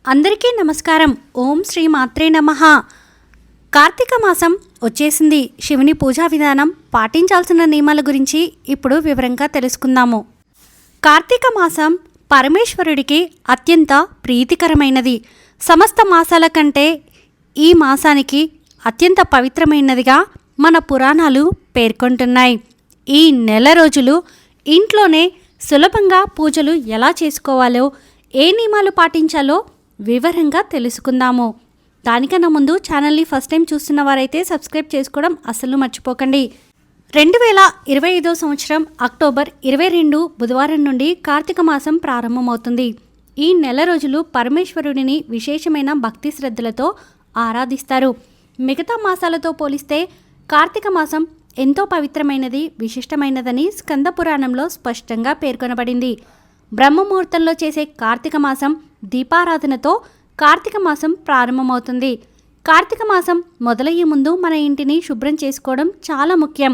అందరికీ నమస్కారం. ఓం శ్రీ మాత్రే నమః. కార్తీక మాసం వచ్చేసింది. శివుని పూజా విధానం, పాటించాల్సిన నియమాల గురించి ఇప్పుడు వివరంగా తెలుసుకుందాము. కార్తీక మాసం పరమేశ్వరుడికి అత్యంత ప్రీతికరమైనది. సమస్త మాసాల కంటే ఈ మాసానికి అత్యంత పవిత్రమైనదిగా మన పురాణాలు పేర్కొంటున్నాయి. ఈ నెల రోజులు ఇంట్లోనే సులభంగా పూజలు ఎలా చేసుకోవాలో, ఏ నియమాలు పాటించాలో వివరంగా తెలుసుకుందాము. దానికన్నా ముందు ఛానల్ని ఫస్ట్ టైం చూస్తున్న వారైతే సబ్స్క్రైబ్ చేసుకోవడం అస్సలు మర్చిపోకండి. 2025 సంవత్సరం అక్టోబర్ 22 బుధవారం నుండి కార్తీక మాసం ప్రారంభమవుతుంది. ఈ నెల రోజులు పరమేశ్వరుడిని విశేషమైన భక్తి శ్రద్ధలతో ఆరాధిస్తారు. మిగతా మాసాలతో పోలిస్తే కార్తీక మాసం ఎంతో పవిత్రమైనది, విశిష్టమైనదని స్కంద పురాణంలో స్పష్టంగా పేర్కొనబడింది. బ్రహ్మముహూర్తంలో చేసే కార్తీక మాసం దీపారాధనతో కార్తీక మాసం ప్రారంభమవుతుంది. కార్తీక మాసం మొదలయ్యే ముందు మన ఇంటిని శుభ్రం చేసుకోవడం చాలా ముఖ్యం.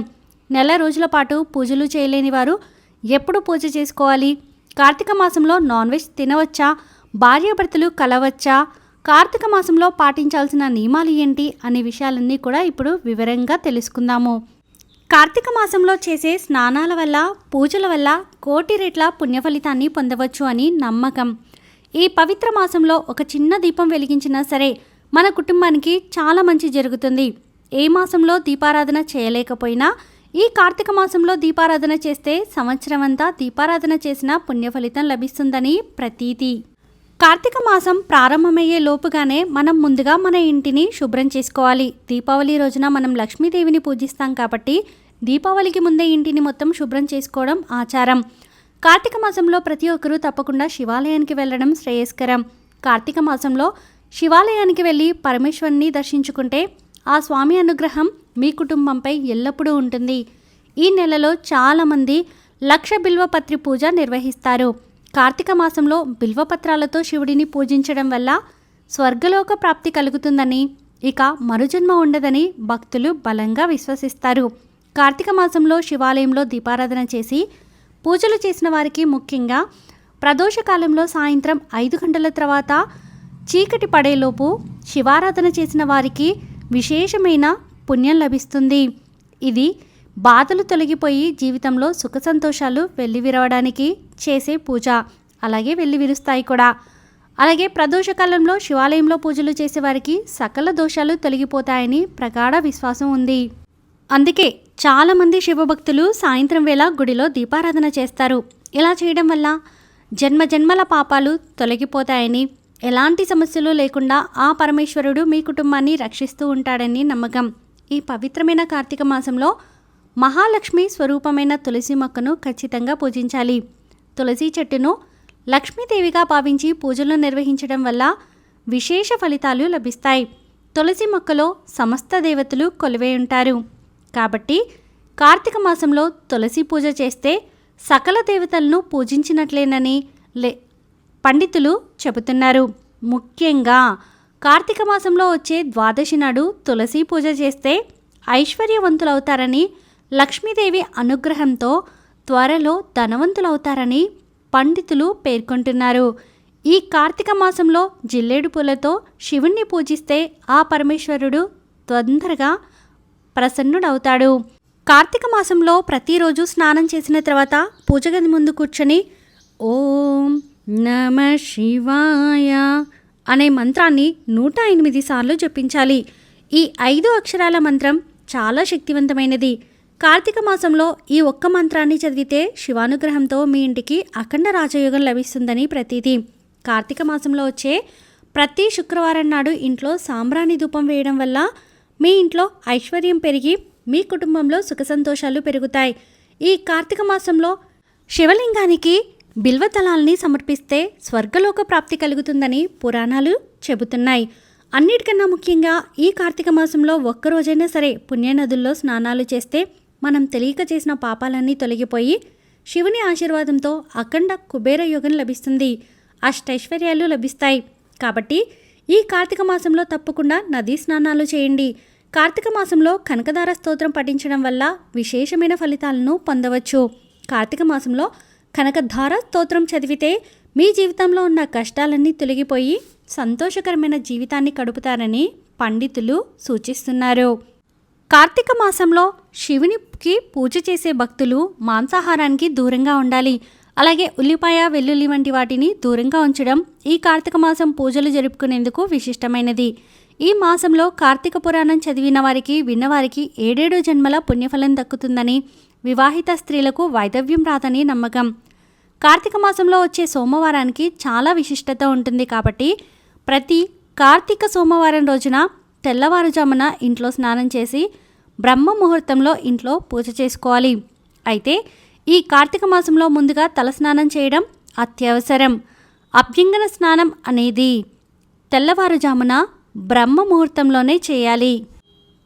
నెల రోజుల పాటు పూజలు చేయలేని వారు ఎప్పుడు పూజ చేసుకోవాలి? కార్తీక మాసంలో నాన్ వెజ్ తినవచ్చా? భార్యాభర్తలు కలవచ్చా? కార్తీక మాసంలో పాటించాల్సిన నియమాలు ఏంటి అనే విషయాలన్నీ కూడా ఇప్పుడు వివరంగా తెలుసుకుందాము. కార్తీక మాసంలో చేసే స్నానాల వల్ల, పూజల వల్ల కోటి రెట్ల పుణ్యఫలితాన్ని పొందవచ్చు అని నమ్మకం. ఈ పవిత్ర మాసంలో ఒక చిన్న దీపం వెలిగించినా సరే మన కుటుంబానికి చాలా మంచి జరుగుతుంది. ఏ మాసంలో దీపారాధన చేయలేకపోయినా ఈ కార్తీక మాసంలో దీపారాధన చేస్తే సంవత్సరం అంతా దీపారాధన చేసిన పుణ్యఫలితం లభిస్తుందని ప్రతీతి. కార్తీక మాసం ప్రారంభమయ్యే లోపుగానే మనం ముందుగా మన ఇంటిని శుభ్రం చేసుకోవాలి. దీపావళి రోజున మనం లక్ష్మీదేవిని పూజిస్తాం కాబట్టి దీపావళికి ముందే ఇంటిని మొత్తం శుభ్రం చేసుకోవడం ఆచారం. కార్తీక మాసంలో ప్రతి ఒక్కరూ తప్పకుండా శివాలయానికి వెళ్ళడం శ్రేయస్కరం. కార్తీక మాసంలో శివాలయానికి వెళ్ళి పరమేశ్వరుని దర్శించుకుంటే ఆ స్వామి అనుగ్రహం మీ కుటుంబంపై ఎల్లప్పుడూ ఉంటుంది. ఈ నెలలో చాలామంది లక్ష బిల్వపత్రి పూజ నిర్వహిస్తారు. కార్తీక మాసంలో బిల్వపత్రాలతో శివుడిని పూజించడం వల్ల స్వర్గలోక ప్రాప్తి కలుగుతుందని, ఇక మరుజన్మ ఉండదని భక్తులు బలంగా విశ్వసిస్తారు. కార్తీక మాసంలో శివాలయంలో దీపారాధన చేసి పూజలు చేసిన వారికి, ముఖ్యంగా ప్రదోషకాలంలో సాయంత్రం 5 గంటల తర్వాత చీకటి పడేలోపు శివారాధన చేసిన వారికి విశేషమైన పుణ్యం లభిస్తుంది. ఇది బాధలు తొలగిపోయి జీవితంలో సుఖ సంతోషాలు వెల్లివిరవడానికి చేసే పూజ. అలాగే వెల్లివిరుస్తాయి కూడా. అలాగే ప్రదోషకాలంలో శివాలయంలో పూజలు చేసేవారికి సకల దోషాలు తొలగిపోతాయని ప్రగాఢ విశ్వాసం ఉంది. అందుకే చాలామంది శివభక్తులు సాయంత్రం వేళ గుడిలో దీపారాధన చేస్తారు. ఇలా చేయడం వల్ల జన్మజన్మల పాపాలు తొలగిపోతాయని, ఎలాంటి సమస్యలు లేకుండా ఆ పరమేశ్వరుడు మీ కుటుంబాన్ని రక్షిస్తూ ఉంటాడని నమ్మకం. ఈ పవిత్రమైన కార్తీక మాసంలో మహాలక్ష్మి స్వరూపమైన తులసి మొక్కను ఖచ్చితంగా పూజించాలి. తులసి చెట్టును లక్ష్మీదేవిగా భావించి పూజలు నిర్వహించడం వల్ల విశేష ఫలితాలు లభిస్తాయి. తులసి మొక్కలో సమస్త దేవతలు కొలువై ఉంటారు. కాబట్టి కార్తీక మాసంలో తులసి పూజ చేస్తే సకల దేవతలను పూజించినట్లేనని పండితులు చెబుతున్నారు. ముఖ్యంగా కార్తీక మాసంలో వచ్చే ద్వాదశి నాడు తులసి పూజ చేస్తే ఐశ్వర్యవంతులవుతారని, లక్ష్మీదేవి అనుగ్రహంతో త్వరలో ధనవంతులవుతారని పండితులు పేర్కొంటున్నారు. ఈ కార్తీక మాసంలో జిల్లేడు పూలతో శివుణ్ణి పూజిస్తే ఆ పరమేశ్వరుడు తొందరగా ప్రసన్నుడవుతాడు. కార్తీక మాసంలో ప్రతిరోజు స్నానం చేసిన తర్వాత పూజగది ముందు కూర్చొని ఓం నమ శివాయ అనే మంత్రాన్ని 108 సార్లు జపించాలి. ఈ 5 అక్షరాల మంత్రం చాలా శక్తివంతమైనది. కార్తీక మాసంలో ఈ ఒక్క మంత్రాన్ని చదివితే శివానుగ్రహంతో మీ ఇంటికి అఖండ రాజయోగం లభిస్తుందని ప్రతీతి. కార్తీక మాసంలో వచ్చే ప్రతి శుక్రవారం నాడు ఇంట్లో సాంబ్రాణి ధూపం వేయడం వల్ల మీ ఇంట్లో ఐశ్వర్యం పెరిగి మీ కుటుంబంలో సుఖ సంతోషాలు పెరుగుతాయి. ఈ కార్తీక మాసంలో శివలింగానికి బిల్వతలాల్ని సమర్పిస్తే స్వర్గలోక ప్రాప్తి కలుగుతుందని పురాణాలు చెబుతున్నాయి. అన్నిటికన్నా ముఖ్యంగా ఈ కార్తీక మాసంలో ఒక్కరోజైనా సరే పుణ్యనదుల్లో స్నానాలు చేస్తే మనం తెలియక చేసిన పాపాలన్నీ తొలగిపోయి శివుని ఆశీర్వాదంతో అఖండ కుబేర యోగం లభిస్తుంది. అష్టైశ్వర్యాలు లభిస్తాయి. కాబట్టి ఈ కార్తీక మాసంలో తప్పకుండా నదీ స్నానాలు చేయండి. కార్తీక మాసంలో కనకదార స్తోత్రం పఠించడం వల్ల విశేషమైన ఫలితాలను పొందవచ్చు. కార్తీక మాసంలో కనకధార స్తోత్రం చదివితే మీ జీవితంలో ఉన్న కష్టాలన్నీ తొలగిపోయి సంతోషకరమైన జీవితాన్ని గడుపుతారని పండితులు సూచిస్తున్నారు. కార్తీక మాసంలో శివునికి పూజ చేసే భక్తులు మాంసాహారానికి దూరంగా ఉండాలి. అలాగే ఉల్లిపాయ, వెల్లుల్లి వంటి వాటిని దూరంగా ఉంచడం ఈ కార్తీక మాసం పూజలు జరుపుకునేందుకు విశిష్టమైనది. ఈ మాసంలో కార్తీక పురాణం చదివిన వారికి, విన్నవారికి 7 జన్మల పుణ్యఫలం దక్కుతుందని, వివాహిత స్త్రీలకు వైధవ్యం రాదని నమ్మకం. కార్తీక మాసంలో వచ్చే సోమవారానికి చాలా విశిష్టత ఉంటుంది కాబట్టి ప్రతి కార్తీక సోమవారం రోజున తెల్లవారుజామున ఇంట్లో స్నానం చేసి బ్రహ్మ ముహూర్తంలో ఇంట్లో పూజ చేసుకోవాలి. అయితే ఈ కార్తీక మాసంలో ముందుగా తలస్నానం చేయడం అత్యవసరం. అభ్యంగన స్నానం అనేది తెల్లవారుజామున బ్రహ్మ ముహూర్తంలోనే చేయాలి.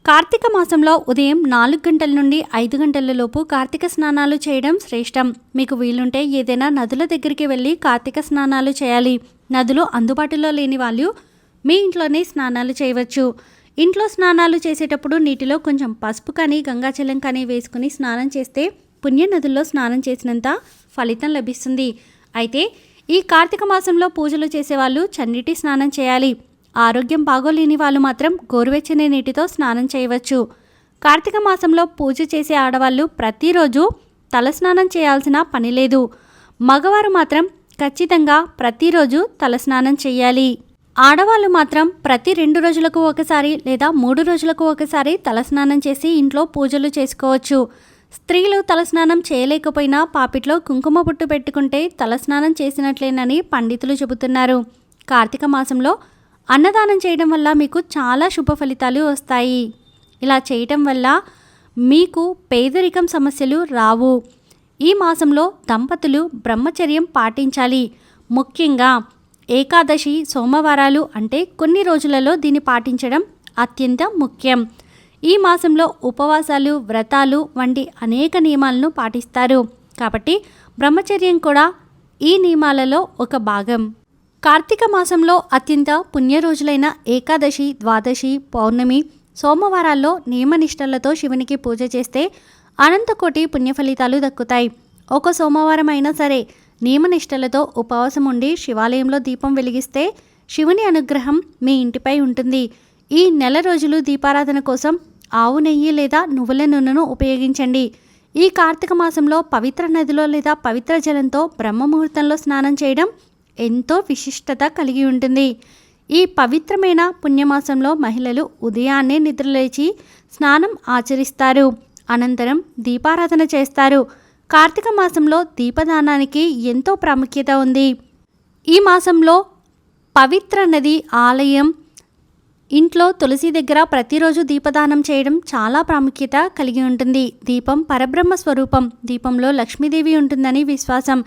కార్తీక మాసంలో ఉదయం 4 గంటల నుండి 5 గంటల లోపు కార్తీక స్నానాలు చేయడం శ్రేష్టం. మీకు వీలుంటే ఏదైనా నదుల దగ్గరికి వెళ్ళి కార్తీక స్నానాలు చేయాలి. నదులు అందుబాటులో లేని వాళ్ళు మీ ఇంట్లోనే స్నానాలు చేయవచ్చు. ఇంట్లో స్నానాలు చేసేటప్పుడు నీటిలో కొంచెం పసుపు కానీ గంగాజలం కానీ వేసుకుని స్నానం చేస్తే పుణ్య నదుల్లో స్నానం చేసినంత ఫలితం లభిస్తుంది. అయితే ఈ కార్తీక మాసంలో పూజలు చేసేవాళ్ళు చన్నీటి స్నానం చేయాలి. ఆరోగ్యం బాగోలేని వాళ్ళు మాత్రం గోరువెచ్చని నీటితో స్నానం చేయవచ్చు. కార్తీక మాసంలో పూజ చేసే ఆడవాళ్ళు ప్రతిరోజు తలస్నానం చేయాల్సిన పని లేదు. మగవారు మాత్రం ఖచ్చితంగా ప్రతిరోజు తలస్నానం చేయాలి. ఆడవాళ్ళు మాత్రం ప్రతి 2 రోజులకు ఒకసారి లేదా 3 రోజులకు ఒకసారి తలస్నానం చేసి ఇంట్లో పూజలు చేసుకోవచ్చు. స్త్రీలు తలస్నానం చేయలేకపోయినా పాపిట్లో కుంకుమ బొట్టు పెట్టుకుంటే తలస్నానం చేసినట్లేనని పండితులు చెబుతున్నారు. కార్తీక మాసంలో అన్నదానం చేయడం వల్ల మీకు చాలా శుభ ఫలితాలు వస్తాయి. ఇలా చేయటం వల్ల మీకు పేదరికం సమస్యలు రావు. ఈ మాసంలో దంపతులు బ్రహ్మచర్యం పాటించాలి. ముఖ్యంగా ఏకాదశి, సోమవారాలు అంటే కొన్ని రోజులలో దీన్ని పాటించడం అత్యంత ముఖ్యం. ఈ మాసంలో ఉపవాసాలు, వ్రతాలు వంటి అనేక నియమాలను పాటిస్తారు. కాబట్టి బ్రహ్మచర్యం కూడా ఈ నియమాలలో ఒక భాగం. కార్తీక మాసంలో అత్యంత పుణ్య రోజులైన ఏకాదశి, ద్వాదశి, పౌర్ణమి, సోమవారాల్లో నియమనిష్టలతో శివునికి పూజ చేస్తే అనంతకోటి పుణ్యఫలితాలు దక్కుతాయి. ఒక సోమవారం అయినా సరే నియమనిష్టలతో ఉపవాసం ఉండి శివాలయంలో దీపం వెలిగిస్తే శివుని అనుగ్రహం మీ ఇంటిపై ఉంటుంది. ఈ నెల రోజులు దీపారాధన కోసం ఆవు నెయ్యి లేదా నువ్వుల నూనెను ఉపయోగించండి. ఈ కార్తీక మాసంలో పవిత్ర నదిలో లేదా పవిత్ర జలంతో బ్రహ్మ ముహూర్తంలో స్నానం చేయడం ఎంతో విశిష్టత కలిగి ఉంటుంది. ఈ పవిత్రమైన పుణ్యమాసంలో మహిళలు ఉదయాన్నే నిద్రలేచి స్నానం ఆచరిస్తారు. అనంతరం దీపారాధన చేస్తారు. కార్తీక మాసంలో దీపదానానికి ఎంతో ప్రాముఖ్యత ఉంది. ఈ మాసంలో పవిత్ర నది, ఆలయం, ఇంట్లో తులసి దగ్గర ప్రతిరోజు దీపదానం చేయడం చాలా ప్రాముఖ్యత కలిగి ఉంటుంది. దీపం పరబ్రహ్మ స్వరూపం. దీపంలో లక్ష్మీదేవి ఉంటుందని విశ్వాసం.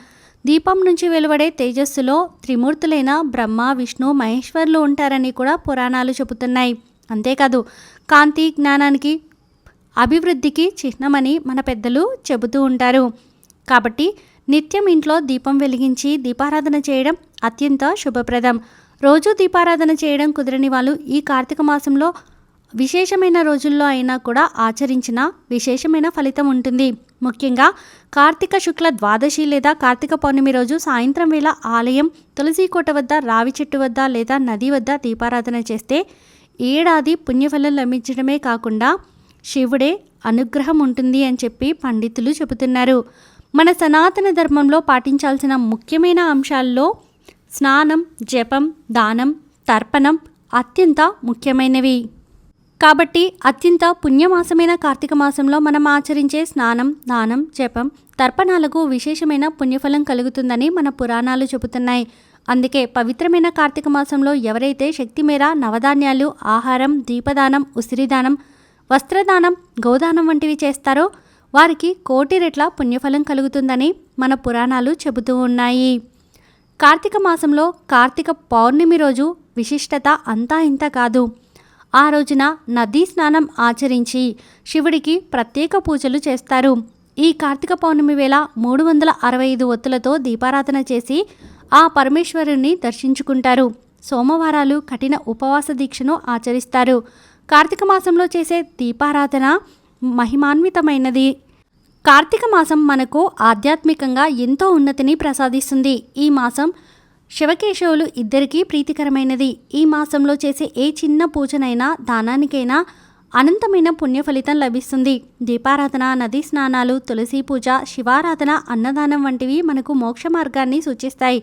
దీపం నుంచి వెలువడే తేజస్సులో త్రిమూర్తులైన బ్రహ్మ, విష్ణు, మహేశ్వరులు ఉంటారని కూడా పురాణాలు చెబుతున్నాయి. అంతేకాదు కాంతి జ్ఞానానికి, అభివృద్ధికి చిహ్నమని మన పెద్దలు చెబుతూ ఉంటారు. కాబట్టి నిత్యం ఇంట్లో దీపం వెలిగించి దీపారాధన చేయడం అత్యంత శుభప్రదం. రోజు దీపారాధన చేయడం కుదరని వాళ్ళు ఈ కార్తీక మాసంలో విశేషమైన రోజుల్లో అయినా కూడా ఆచరించిన విశేషమైన ఫలితం ఉంటుంది. ముఖ్యంగా కార్తీక శుక్ల ద్వాదశి లేదా కార్తీక పౌర్ణమి రోజు సాయంత్రం వేళ ఆలయం, తులసి కోట వద్ద, రావి చెట్టు వద్ద లేదా నది వద్ద దీపారాధన చేస్తే ఏడాది పుణ్యఫలం లభించడమే కాకుండా శివుడే అనుగ్రహం ఉంటుంది అని చెప్పి పండితులు చెబుతున్నారు. మన సనాతన ధర్మంలో పాటించాల్సిన ముఖ్యమైన అంశాల్లో స్నానం, జపం, దానం, తర్పణం అత్యంత ముఖ్యమైనవి. కాబట్టి అత్యంత పుణ్యమాసమైన కార్తీక మాసంలో మనం ఆచరించే స్నానం, దానం, జపం, తర్పణాలకు విశేషమైన పుణ్యఫలం కలుగుతుందని మన పురాణాలు చెబుతున్నాయి. అందుకే పవిత్రమైన కార్తీక మాసంలో ఎవరైతే శక్తి మేర నవధాన్యాలు, ఆహారం, దీపదానం, ఉసిరిదానం, వస్త్రదానం, గోదానం వంటివి చేస్తారో వారికి 1,000,000 రెట్ల పుణ్యఫలం కలుగుతుందని మన పురాణాలు చెబుతూ ఉన్నాయి. కార్తీక మాసంలో కార్తీక పౌర్ణమి రోజు విశిష్టత అంతా ఇంత కాదు. ఆ రోజున నదీ స్నానం ఆచరించి శివుడికి ప్రత్యేక పూజలు చేస్తారు. ఈ కార్తీక పౌర్ణమి వేళ 365 ఒత్తులతో దీపారాధన చేసి ఆ పరమేశ్వరుని దర్శించుకుంటారు. సోమవారాలు కఠిన ఉపవాస దీక్షను ఆచరిస్తారు. కార్తీక మాసంలో చేసే దీపారాధన మహిమాన్వితమైనది. కార్తీక మాసం మనకు ఆధ్యాత్మికంగా ఎంతో ఉన్నతిని ప్రసాదిస్తుంది. ఈ మాసం శివకేశవులు ఇద్దరికీ ప్రీతికరమైనది. ఈ మాసంలో చేసే ఏ చిన్న పూజనైనా దానానికైనా అనంతమైన పుణ్య ఫలితం లభిస్తుంది. దీపారాధన, నదీ స్నానాలు, తులసి పూజ, శివారాధన, అన్నదానం వంటివి మనకు మోక్ష మార్గాన్ని సూచిస్తాయి.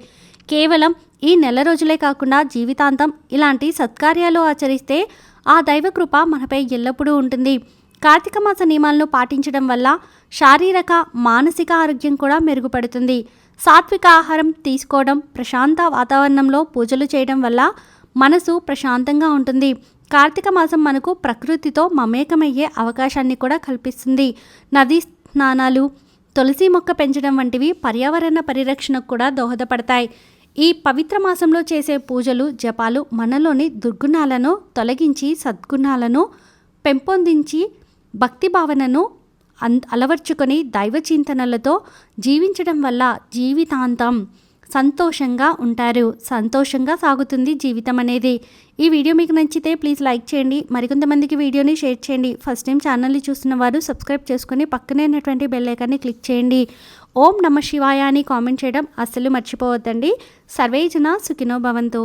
కేవలం ఈ నెల రోజులే కాకుండా జీవితాంతం ఇలాంటి సత్కార్యాలు ఆచరిస్తే ఆ దైవకృప మనపై ఎల్లప్పుడూ ఉంటుంది. కార్తీక మాస నియమాలను పాటించడం వల్ల శారీరక, మానసిక ఆరోగ్యం కూడా మెరుగుపడుతుంది. సాత్విక ఆహారం తీసుకోవడం, ప్రశాంత వాతావరణంలో పూజలు చేయడం వల్ల మనసు ప్రశాంతంగా ఉంటుంది. కార్తీక మాసం మనకు ప్రకృతితో మమేకమయ్యే అవకాశాన్ని కూడా కల్పిస్తుంది. నదీ స్నానాలు, తులసి మొక్క పెంచడం వంటివి పర్యావరణ పరిరక్షణకు కూడా దోహదపడతాయి. ఈ పవిత్ర మాసంలో చేసే పూజలు, జపాలు మనలోని దుర్గుణాలను తొలగించి సద్గుణాలను పెంపొందించి భక్తి భావనను అలవర్చుకొని దైవ చింతనలతో జీవించడం వల్ల జీవితాంతం సంతోషంగా ఉంటారు. సంతోషంగా సాగుతుంది జీవితం అనేది. ఈ వీడియో మీకు నచ్చితే ప్లీజ్ లైక్ చేయండి. మరికొంతమందికి వీడియోని షేర్ చేయండి. ఫస్ట్ టైం ఛానల్ని చూస్తున్న వారు సబ్స్క్రైబ్ చేసుకుని పక్కనే ఉన్నటువంటి బెల్ ఐకాన్ని క్లిక్ చేయండి. ఓం నమ శివాయ అని కామెంట్ చేయడం అస్సలు మర్చిపోవద్దండి. సర్వే జన సుఖినో భవంతు.